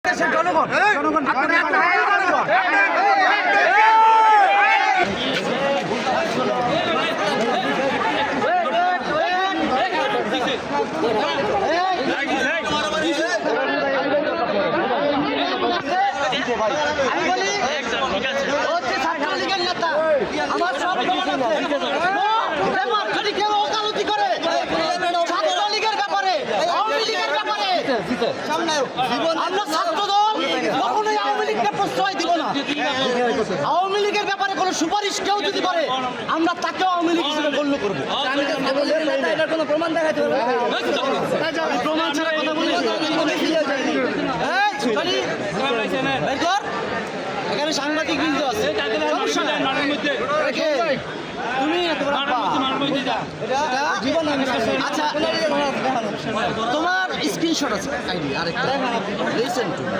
জনগণ জনগণ আমি বলি হচ্ছে ছাত্রলীগের নেতা আমার সব যদি কেউ ওকালতি করে ছাত্রলীগের ব্যাপারে আওয়ামী লীগের ব্যাপারে আমরা ছাত্র দল কখনোই আওয়ামী লীগকে প্রশ্রয় দিব না। আওয়ামী লীগের ব্যাপারে কোনো সুপারিশ কেউ যদি করে আমরা তাকেও আওয়ামী লীগ হিসেবে গণ্য করবো। এটার কোনো প্রমাণ দেখাতে পারবো প্রমাণ ছাড়া কথা বলি এখানে সাংবাদিক কিন্তু আছে তুমি আচ্ছা তোমার স্ক্রিনশট আছে আরেকটা